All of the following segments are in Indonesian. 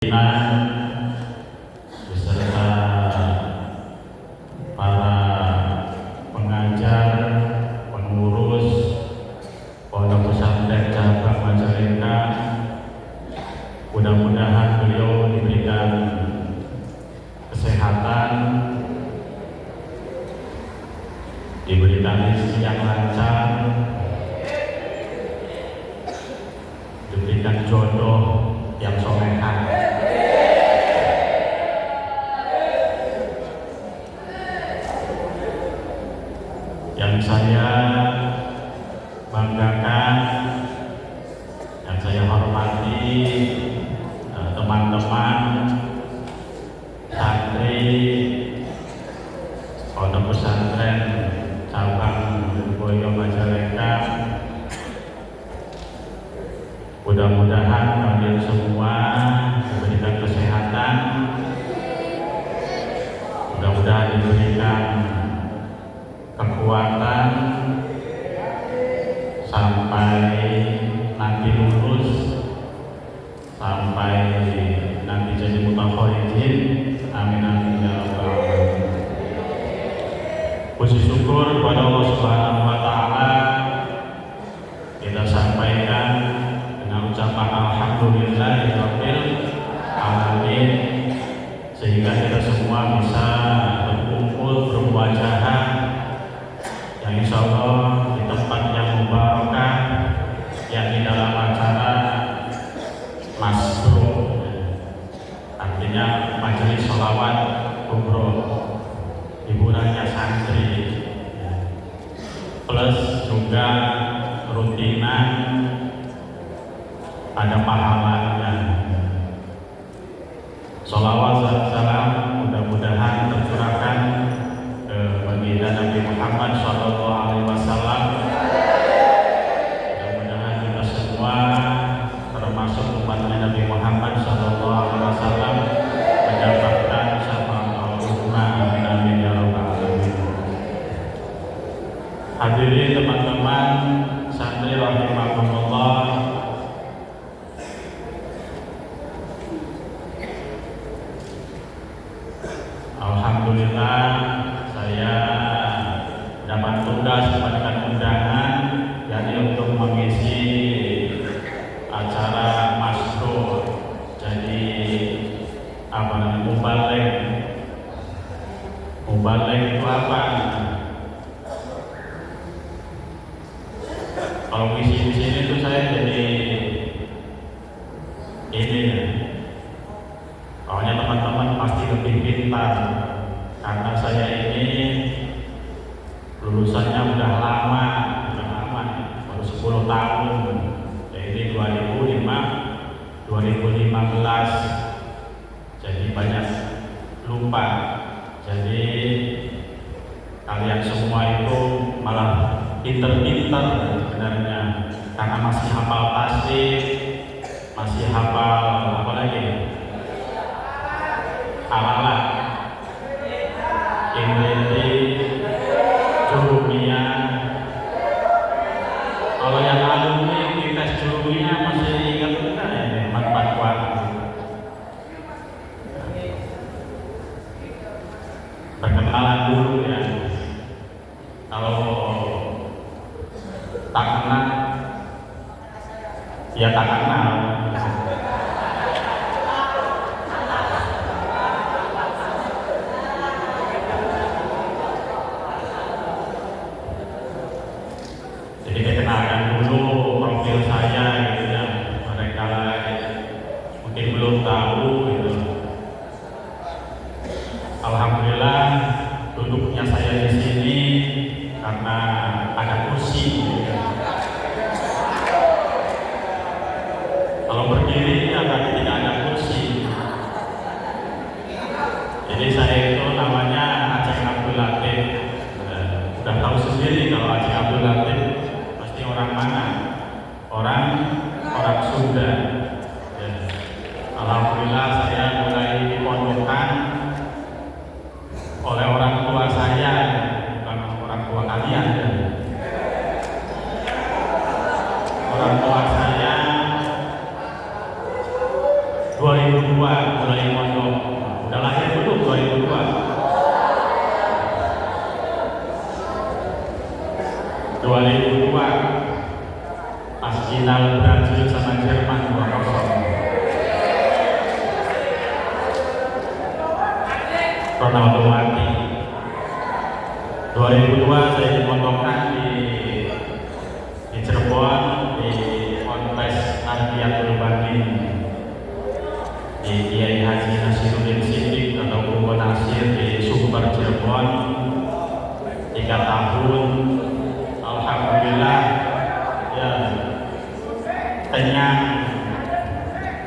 Pimpinan beserta para pengajar, pengurus Pondok Pesantren Cabang Majalengka, mudah-mudahan beliau diberikan kesehatan, diberikan rezeki yang lancar, diberikan jodoh yang solehah. Yang saya banggakan, yang saya hormati, teman-teman santri Pondok Pesantren Cabang Lirboyo Majalengka, mudah-mudahan kalian semua diberikan kesehatan, mudah-mudahan diberikan kekuatan sampai nanti lulus, sampai nanti jadi mutakharirin. Amin amin ya rabbal alamin. Puji syukur kepada Allah Subhanahu wa taala kita sampaikan dengan ucapan alhamdulillahirabbil alamin, sehingga kita semua bisa berkumpul bermuajahah yang insya Allah di tempat yang mubarakah, yang di dalam acara masbro, artinya majelis sholawat umroh hiburannya santri, plus juga rutinan ada pahalanya. Sholawat dan salam mudah-mudahan tercurahkan ke baginda Nabi Muhammad SAW. Mudah-mudahan kita semua termasuk umatnya Nabi Muhammad SAW mendapatkan syafaat al-uzma. Amin amin ya rabbal alamin. Hadirin teman-teman santri rahimakumullah, alhamdulillah saya dapat tugas mendapatkan undangan jadi untuk mengisi acara masbro, jadi apa namanya, mubaligh. Mubaligh itu apa? Kalau ngisi di sini tuh saya jadi ini ya. Soalnya teman-teman pasti lebih pintar karena saya ini lulusannya udah lama, baru 10 tahun, jadi 2015, jadi banyak lupa. Jadi kalian semua itu malah pinter-pinter sebenarnya karena masih hafal tasbih, masih hafal apa lagi? Alala, Ingredi, Jurumia. Kalau yang alumni di tes Jurumia masih ingat kita ya, manfaat waktu. Perkenalan dulu ya. Kalau tak kenal, ya tak kenal. Jadi kenalkan dulu profil saya gitu ya, mereka mungkin belum tahu gitu. Alhamdulillah duduknya saya di sini karena ada kursi gitu ya. Kalau berdiri agak tidak ada kursi. Jadi saya itu namanya Aceh Abdul Latif. Udah tahu sendiri kalau Aceh Abdul Latif orang mana? Orang Sunda. Ya. Alhamdulillah saya mulai dipondokkan oleh orang tua saya, bukan orang tua kalian. Ya. Orang tua saya mulai mondok. Udah lahir belum 2002? 2002 pas final Brazil sama Jerman 2-0. Ronaldo mati. 2002 saya dipondokkan di Cirebon di Ponpes Nahdlatul Ulama di Kiai Haji Nasiruddin Siddiq atau Bung Nasir di Sumber Cirebon 3 tahun. Alhamdulillah ya, kenyang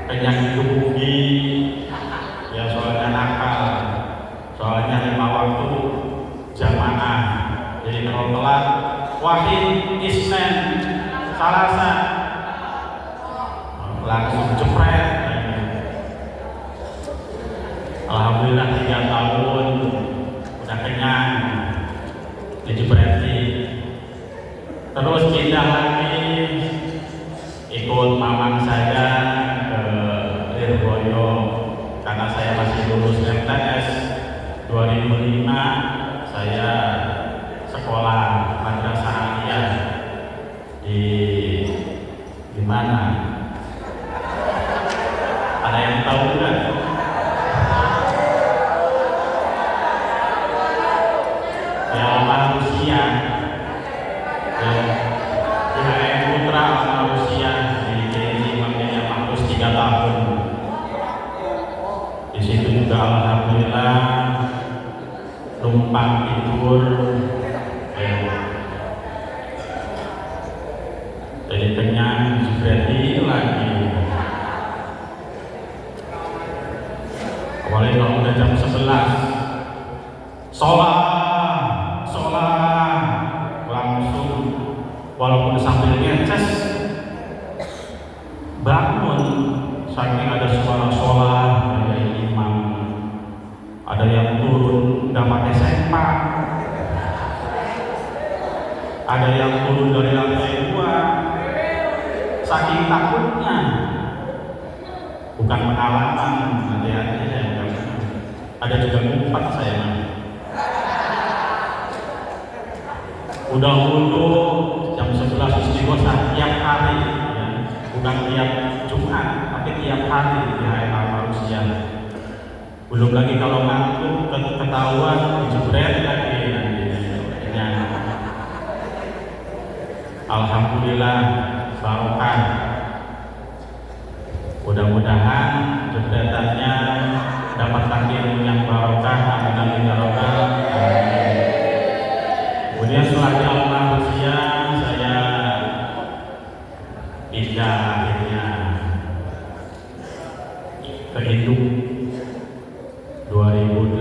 dikebuki ya, soalnya nakal, soalnya 5 waktu jamaah. Jadi kalau telat Wahid, Isnin, Salasa langsung jepret. Alhamdulillah 3 tahun udah kenyang dijepreti. Terus pindah lagi ikut mamang saya ke Lirboyo karena saya masih lulus MTS. 2005 saya sekolah madrasah aliyah di mana? Ada yang tahu nggak? Ya, Malaysia. IHM Putra Malaysia di Imam Yahya Mahfuz 3 tahun. Di situ juga alhamdulillah numpang tidur. Jadi kenyang, berarti lagi. Awalnya kalau udah jam 11 sholat langsung, walaupun sambil ngeces bangun, saking ada suara sholat dari imam. Ada yang turun nggak pakai sempak, ada yang turun dari lantai 2 saking takutnya. Bukan pengalaman, hati-hati ya. Ada juga ngumpet saya. Udah wudu jam 11 istighosah tiap hari ya. Bukan tiap Jumat, tapi tiap hari di hari manusia. Belum lagi kalau ngantuk ketahuan dijebret lagi nantinya. Alhamdulillah barokah. Mudah-mudahan jebretannya dapat takdir yang barokah, amin ya rabbal alamin. Kemudian setelah Allah usia saya pindah akhirnya ke Induk 2008.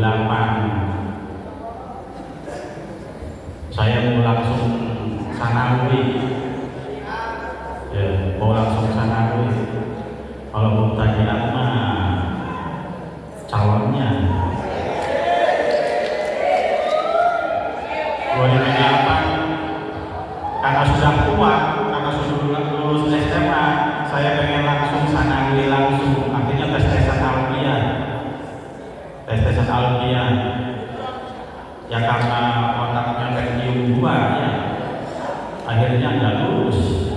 Saya mau langsung sanawi ya, mau langsung sanawi. Kalau mau tajiat mah calonnya 2008 karena sudah tua, karena sudah lulus SMA, saya pengen langsung sanawi langsung. Akhirnya tes-tesan alfiah ya, karena otaknya medium 2 ya, akhirnya nggak lulus.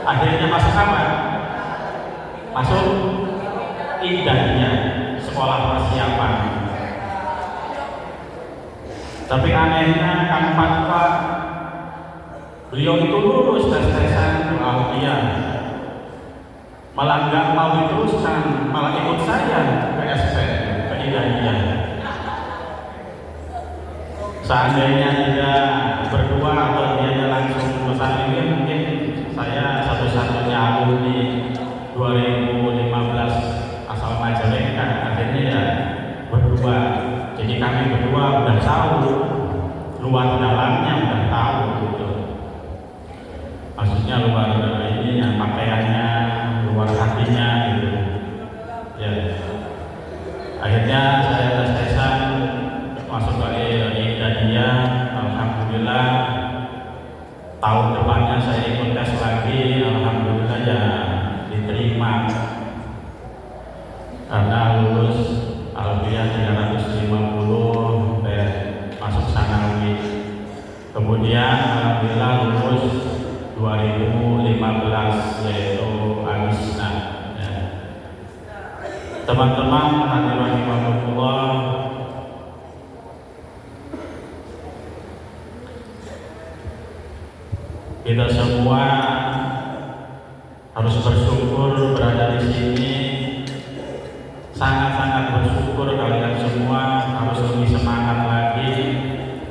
Akhirnya masuk apa? Masuk indahnya sekolah persiapan. Tapi anehnya Kang Fatwa, beliau itu lulus tes-tesan alfiah, malah nggak mau diteruskan, malah ikut saya ke SP, ke Indahnya. Seandainya tidak berdua atau dia langsung pesan ini, mungkin saya satu-satunya alumni 2015 asal Majalengka. Akhirnya ya berdua. Jadi kami berdua udah tahu luar dalamnya, udah tahu gitu. Maksudnya luar ini yang pakaiannya, luar hatinya gitu. Ya. Akhirnya saya tes-tesan masuk ke India. Alhamdulillah tahun depannya saya ikut tes lagi. Alhamdulillah ya diterima. karena lulus alhamdulillah 350 masuk sanawi. Kemudian alhamdulillah lulus 2015 yaitu Amisna. Ya. Teman-teman hadirin rahimakumullah, kita semua harus bersyukur berada di sini. Sangat-sangat bersyukur kalian semua, harus lebih semangat lagi,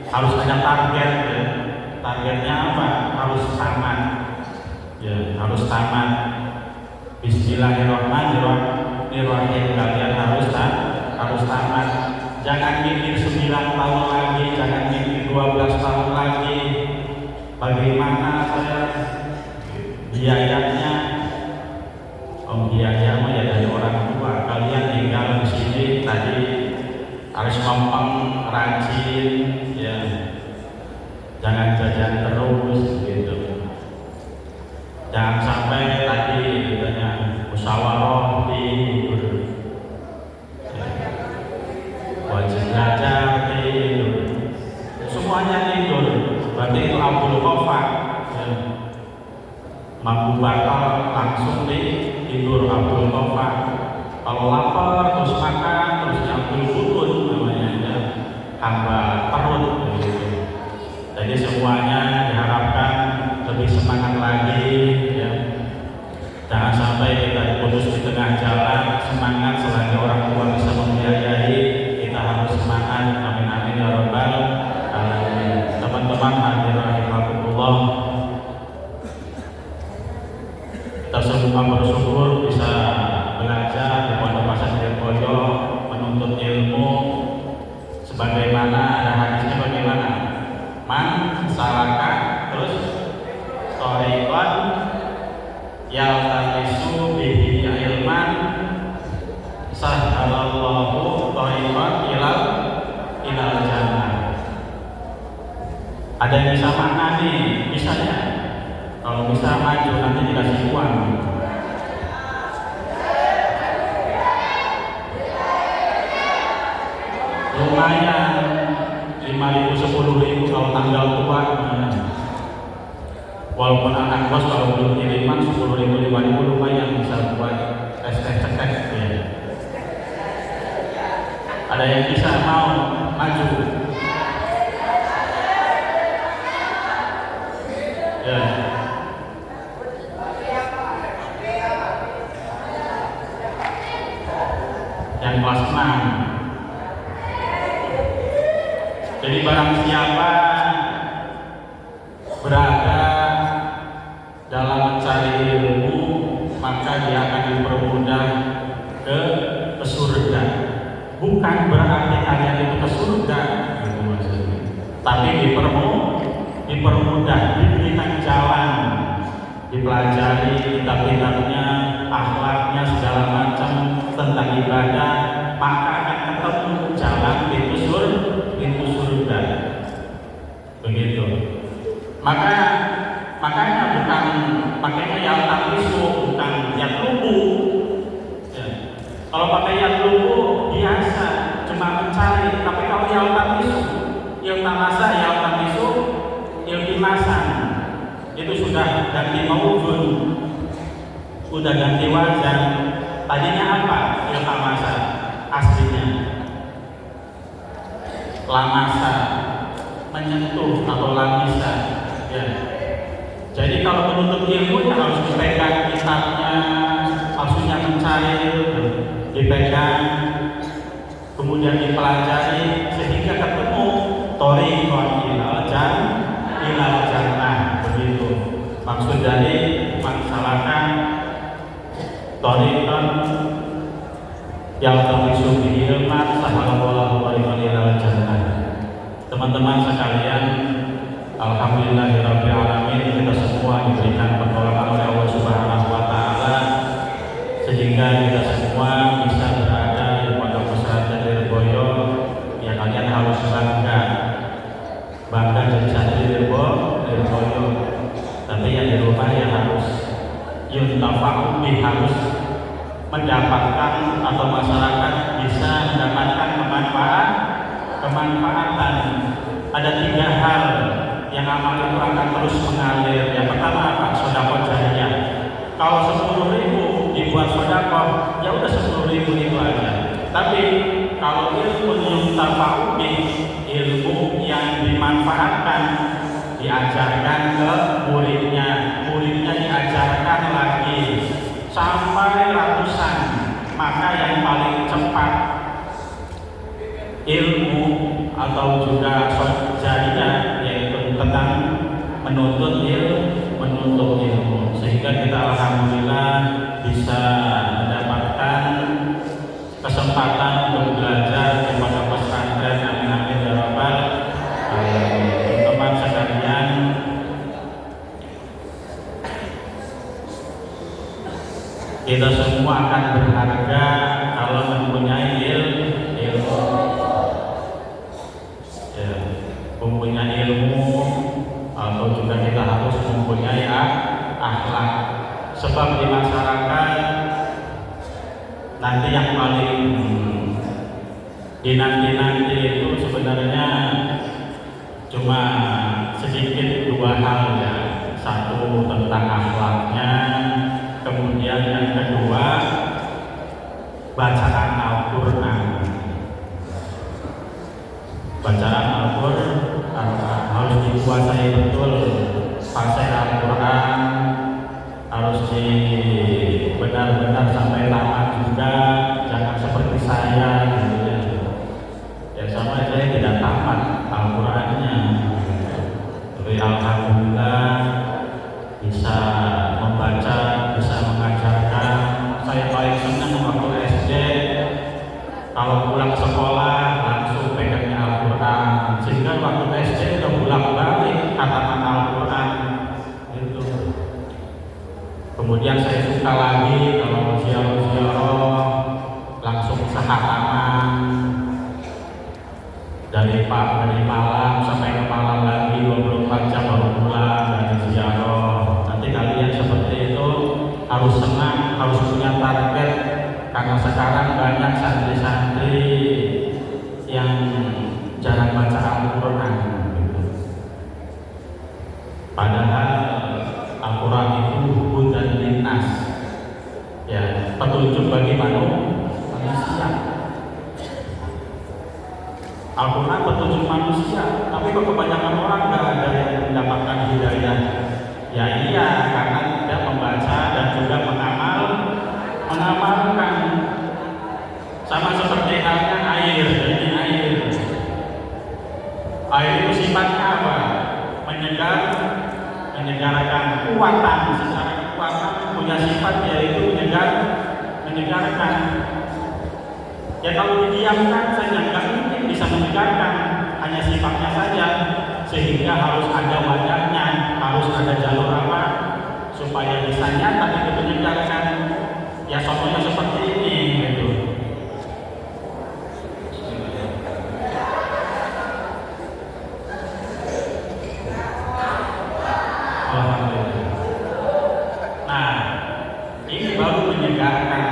harus ada target ya. Targetnya apa? Harus tamat ya, harus tamat. Bismillahirrahmanirrahim, kalian harus tamat. Jangan mikir 9 tahun lagi, jangan mikir 12 tahun lagi. Bagaimana saya biayanya? Biaya mah ya dari orang tua. Kalian tinggal di sini tadi harus ngomong rajin ya, jangan jajan terus gitu. Jangan sampai tadi katanya musyawarah tidur, wajib belajar tidur, semuanya tidur. Berarti itu Abdul Qofar ya. Mampu bakal langsung tidur Abdul Qofar. Kalau lapar terus makan, terus Abdul Butun namanya ya, hamba perut gitu. Jadi semuanya diharapkan lebih semangat lagi ya. Jangan sampai kita putus di tengah jalan. Semangat selagi orang tua bisa membiayai, kita harus semangat. Amin amin ya rabbal alamin. Teman-teman hadirin rahimakumullah, kita semua bersyukur bisa belajar di Pondok Pesantren Lirboyo, menuntut ilmu sebagaimana ada hadisnya. Bagaimana? Man salaka terus thariqan yaltamisu bihi ilman sahhalallahu thariqan ilal jannah. Ada yang bisa mana nih? Misalnya kalau bisa maju nanti dikasih uang. Lumayan 5.000 10.000 kalau tanggal tua. Walaupun anak bos kalau belum kiriman 10.000 5.000 lumayan bisa buat tes ya. Ada yang bisa mau maju? Ya. Yang kelas 6. Jadi barang siapa berada dalam mencari ilmu, maka dia akan dipermudah ke surga. Bukan berarti kalian itu ke surga, gitu maksudnya. Tapi dipermudah, diberikan jalan, dipelajari kitab-kitabnya, akhlaknya, segala macam tentang ibadah, maka akan ketemu jalan pintu surga. Begitu. Makanya bukan pakainya yang tapisu, bukan yang lugu. Ya. Kalau pakai yang lugu biasa, cuma mencari. Tapi kalau yang tapisu, yang tamasa, yang tapisu, yang dimasan, itu sudah ganti maujun, sudah ganti wazan. Tadinya apa? Yang tamasa aslinya lamasa, menyentuh atau lamisa ya. Jadi kalau menuntut ilmu ya harus dipegang kitabnya, harusnya mencari, dipegang, kemudian dipelajari sehingga ketemu thariqan ilal jannah. Begitu maksud dari maksalakan thariqan yang termisu di ilman sahhalallahu thariqan ilal jannah. Teman-teman sekalian, alhamdulillahirabbil alamin, kita semua diberikan pertolongan oleh Allah Subhanahu wa taala sehingga kita semua bisa berada di Pondok Pesantren Lirboyo. Ya, kalian harus bangga jadi santri Lirboyo. Tapi yang di rumah ya harus yuntafa'u bih, harus mendapatkan atau mendapatkan kemanfaatan. Ada 3 hal yang amal itu akan terus mengalir. Yang pertama apa? Sedekah jariyah. Kalau 10.000 dibuat sedekah, ya udah 10.000 itu aja. Tapi kalau ilmu yuntafa'u ilmu yang dimanfaatkan, diajarkan ke muridnya, muridnya diajarkan lagi sampai ratusan, maka yang paling cepat ilmu atau juga jariyah yaitu tentang menuntut ilmu, sehingga kita alhamdulillah bisa mendapatkan kesempatan untuk belajar di pondok pesantren. Amin amin ya rabbal alamin. Teman sekalian, kita semua akan berharga kalau mempunyai ilmu. Ya, mempunyai ilmu atau juga kita harus mempunyai akhlak. Sebab di masyarakat nanti yang paling dinanti itu sebenarnya cuma sedikit 2 hal ya. Satu tentang akhlaknya, kemudian yang kedua bacaan Al-Quran. Bacaan Al-Quran harus dikuasai betul. Fase Al-Quran harus benar-benar sampai tamat juga, jangan seperti saya gitu ya. Ya sama saya tidak tamat Al-Qurannya, tapi alhamdulillah bisa membaca, bisa mengajarkan. Saya paling senang waktu SD kalau pulang sekolah langsung pegangnya Al-Quran, sehingga waktu SD udah bolak-balik katakan Al-Quran gitu. Kemudian saya suka lagi kalau ziarah langsung sehataman dari malam sampai ke malam lagi 24 jam baru pulang dari ziarah. Nanti kalian seperti itu harus senang, harus punya target, karena sekarang banyak santri-santri yang jarang baca Al-Quran gitu. Padahal Al-Quran itu hudan linnas, ya, petunjuk bagi manusia. Al-Quran petunjuk manusia, tapi kok kebanyakan orang nggak ada yang mendapatkan hidayah. Ya iya, karena tidak membaca dan juga mengamalkan. Sama seperti halnya air. Ini air itu sifatnya apa? Menyegarkan. Kekuatan, secara kekuatan punya sifat yaitu menyegarkan. Ya kalau didiamkan saja nggak mungkin bisa menyegarkan, hanya sifatnya saja. Sehingga harus ada wadahnya, harus ada jalur apa supaya bisa nyata itu menyegarkan. Ya contohnya seperti ini gitu. Nah, ini baru menyegarkan.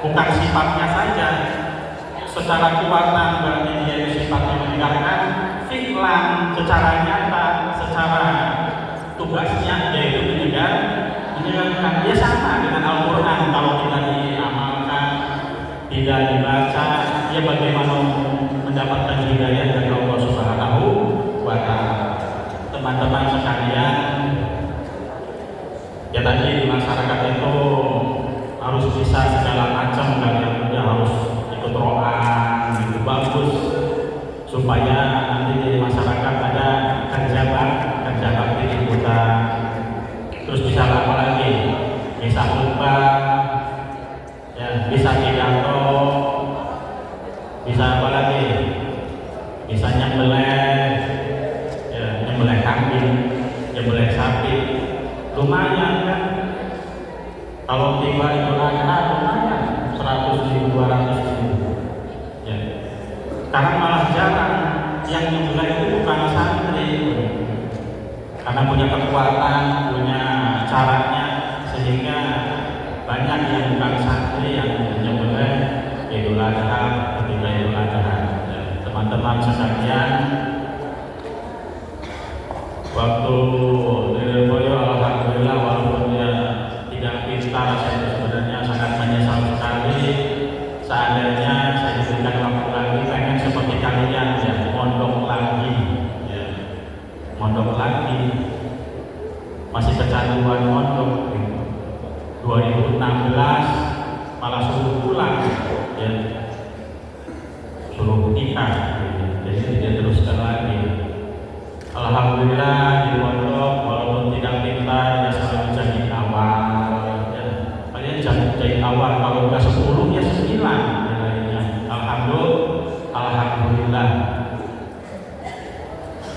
Bukan sifatnya saja, secara kekuatan berarti dia sifatnya menyegarkan, fi'lan secara nyata, secara tugasnya yaitu menyegarkan. Dia sama dengan Al-Quran, kalau tidak diamalkan, tidak dibaca, ya bagaimana mendapatkan hidayah dari Allah Subhanahu wa Ta'ala. Teman-teman sekalian, ya tadi di masyarakat itu harus bisa segala macam, kalian juga harus ikut rohan, itu bagus supaya nanti di masyarakat ada kerja bakti kita. Terus bisa apa lagi? Bisa khutbah, ya, bisa pidato, bisa apa lagi? Bisa nyembelih, ya, nyembelih kambing, nyembelih sapi, lumayan kan? Kalau tiba Idul Adha lumayan 100.000, 200.000. Ya. Sekarang malah jarang yang nyembelih itu bukan santri, karena punya kekuatan, punya caranya, sehingga banyak yang bukan santri yang menyembelih Idul Adha kita Idul Adha. Ya, teman-teman sekalian, waktu di Lirboyo alhamdulillah walaupun dia tidak pintar, saya sebenarnya sangat menyesal sekali. Seandainya saya diberikan waktu lagi, pengen seperti kalian ya, mondok lagi, ya, mondok lagi, masih kecanduan mondok. 2016 malah suruh pulang, ya, suruh nikah, jadi tidak teruskan lagi. Alhamdulillah di pondok walaupun tidak pintar ya selalu jadi awal, ya. Kalian jangan jadi awal, kalau udah 10 ya 9 nilainya. Alhamdulillah.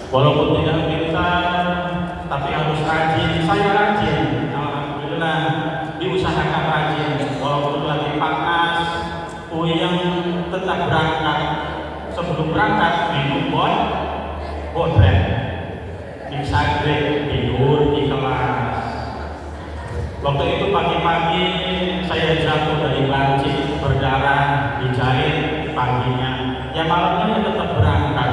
Walaupun tidak pintar tapi harus rajin. Saya rajin, alhamdulillah, diusahakan rajin. Walaupun lagi panas, yang tetap berangkat. Sebelum berangkat minum bodrek, disagre, tidur di kelas. Waktu itu pagi-pagi saya jatuh dari lancip, berdarah, dijahit paginya. Ya malamnya tetap berangkat.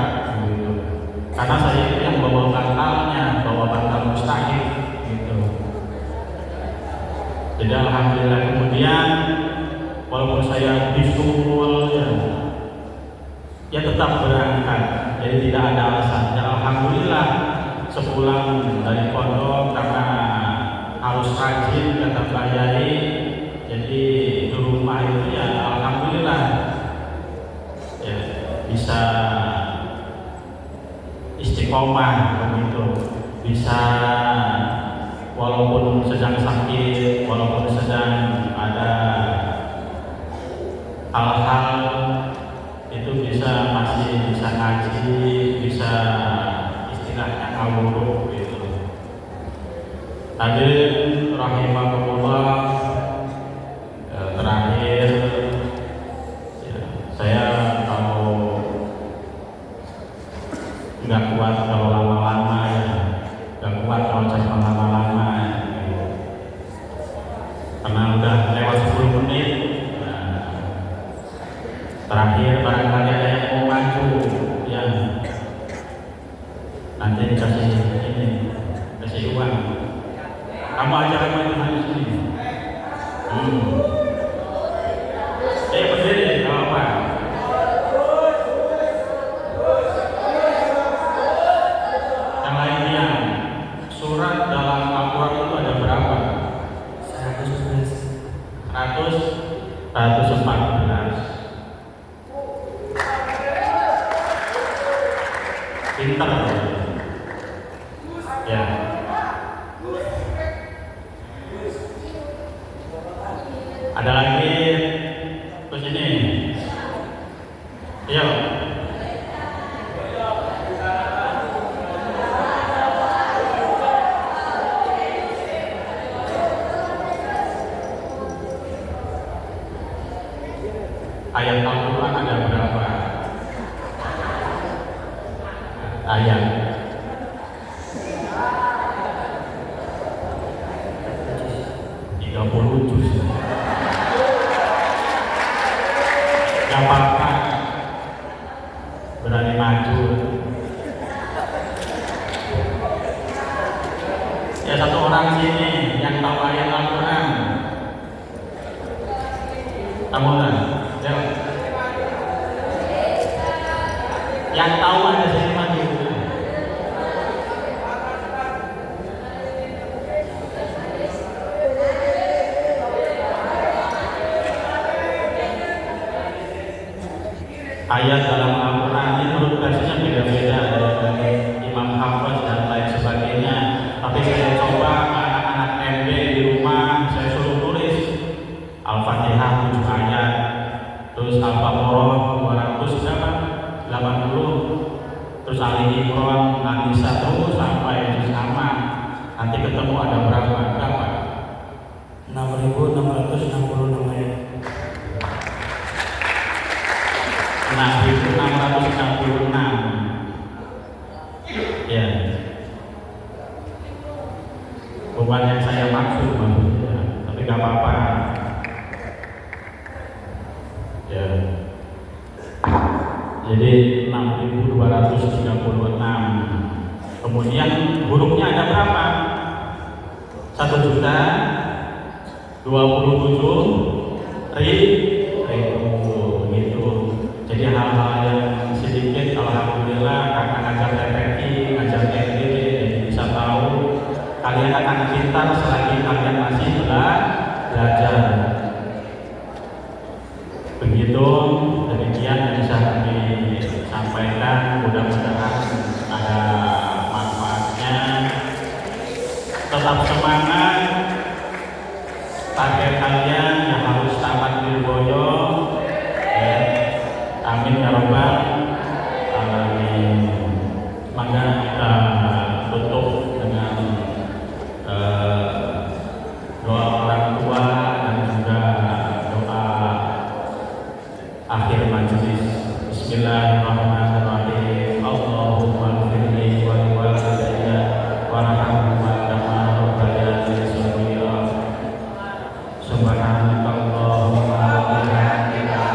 Karena saya itu yang bawa bantalnya, bawa bantal mustahil gitu. Jadi alhamdulillah kemudian walaupun saya disuruh ya tetap berangkat. Jadi tidak ada alasan. Ya alhamdulillah sepulang dari pondok karena harus rajin kata Pak Yai, jadi di rumah itu ya alhamdulillah ya bisa istiqomah begitu, bisa walaupun sedang sakit, walaupun sedang ada hal-hal itu masih bisa ngaji, bisa istilahnya ngawur gitu. Hadirin rahimakumullah, terakhir ya, saya kalau nggak kuat kalau lama-lama ya, nggak kuat kalau saya lama-lama ya, gitu. Karena udah lewat 10 menit. Terakhir barangkali ada yang mau maju ya, nanti kasih uang. Kamu aja maju sini. Berdiri, gak apa. Yang lainnya, surat dalam Al-Quran itu ada berapa? 114. Pintar ya. Ada lagi terus ini. Iya. Ayat Al-Quran ada berapa? Ayat 30 juz. Gak apa-apa, berani maju. Ya satu orang sini yang tahu ayat Al-Quran. Kamu kan? Ya. Yang tahu ada sini maju. Ayat dalam Al-Quran ini menurut versinya beda-beda, ada dari Imam Hafiz dan lain sebagainya. Tapi saya coba anak-anak MD di rumah, saya suruh tulis Al-Fatihah 7 ayat, terus Al-Baqarah 200 berapa? 80, terus Ali Imran, An-Nisa terus sampai sama. Nanti ketemu ada berapa? 6.666 ayat. 6.666 ya, bukan yang saya maksud maksudnya, tapi gak apa-apa ya. Jadi 6.236. Kemudian hurufnya ada berapa? 1.027.000 begitu. Jadi hal-hal yang sedikit alhamdulillah kakak ngajar TPI, ngajar TPI, jadi bisa tahu kalian akan pintar selagi kalian masih belajar. Begitu, demikian yang bisa kami sampaikan, mudah-mudahan ada manfaatnya. Tetap semangat, target kalian yang harus tamat Lirboyo, ya. Amin ya robbal alamin. Maka kita tutup dengan doa orang tua dan juga doa akhir majelis. Bismillahirrahmanirrahim. Allahumma ighfirli wa liwalidayya warhamhuma kama rabbayani shaghira. Subhanakallahumma wa bihamdika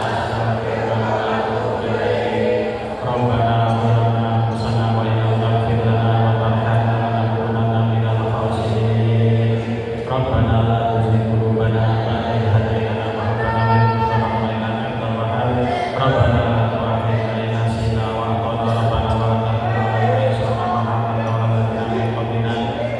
astaghfiruka wa atubu ilaik. Rabbana zalamna anfusana wa in lam taghfir lana wa tarhamna lanakunanna minal khasirin. Rabbana la tuzigh qulubana ba'da idh hadaytana wa hab lana min ladunka rahmatan innaka antal wahhab. Rabbana la tu'akhidhna in nasina wa akhtana. Rabbana wa la tahmil 'alaina isran kama hamaltahu 'alal ladzina min qablina.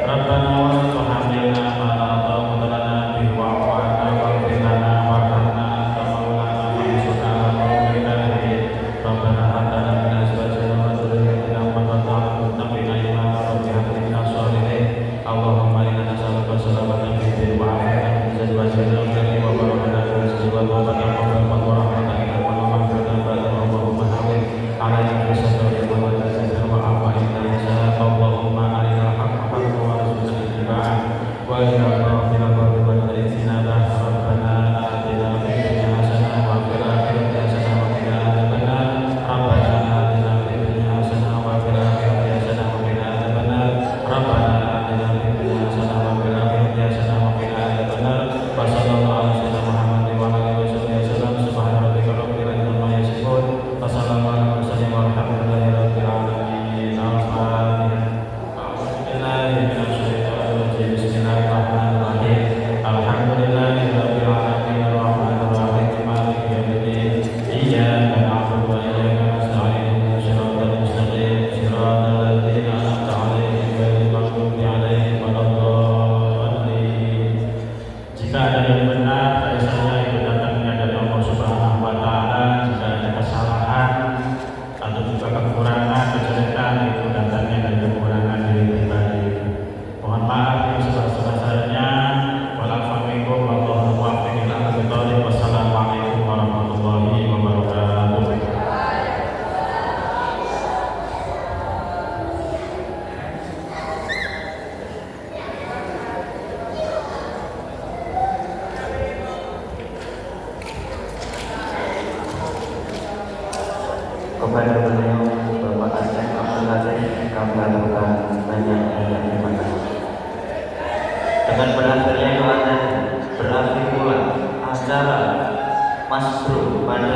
Rabbana wa la tuhammilna ma la taqata lana bihi wa'fu 'anna waghfir lana warhamna anta maulana fansurna 'alal qaumil kafirin. Rabbana hab lana min azwajina wa dhurriyyatina qurrata a'yun warzuqna imana rabbi hab lana shalihin. Allahumma inna nas'aluka salamatan fid din wa 'afiyatan fil jasad wa shifaan fil qalbi wa barakatan fil rizqi wa tawbatan qabla wa rahmatan inda wa maghfiratan ba'da. Allahumma hawwin 'alaina fi sadri wa taysir wa 'afwa inna lisan. Allahumma arinal haqqa haqqan warzuqna ittiba'ah wa arinal batila batilan warzuqna ijtinabah. Rabbana atina fid dunya hasanah wa fil akhirati hasanah wa qina adzabannar. Rabbana atina fid dunya hasanah wa fil akhirati hasanah wa qina adzabannar. Rabbana atina fid dunya hasanah wa fil akhirati hasanah wa qina adzabannar. Wa sallallahu ala sayyidina Muhammadin wa ala alihi wasallam. Subhana rabbika rabbil izzati amma yasifun. Wa salamun alal mursalin walhamdulillahi rabbil alamin. Al-Fatihah. A'udzubillahi minasyaitonir rajim. Bismillahirrahmanirrahim. Alhamdulillahi rabbil alamin arrahmanir rahim maliki yaumiddin. Iyyaka na'budu wa iyyaka nasta'in. Ihdinas siratal mustaqim. Siratal ladzina an'amta 'alaihim ghairil maghdubi 'alaihim waladdallin. Jika ada yang benar, saya itu datangnya dari Allah Subhanahu wa Ta'ala. Jika ada kesalahan atau juga kekurangan, kejelekan, itu datangnya dari kekurangan diri pribadi. Mohon maaf yang sebesar-besarnya. Wassalamualaikum warahmatullahi wabarakatuh. Kepada beliau Bapak Aceh Abdul Aziz kami aturkan banyak terima kasih. Dengan berakhirnya doa dan berakhir pula acara masuk pada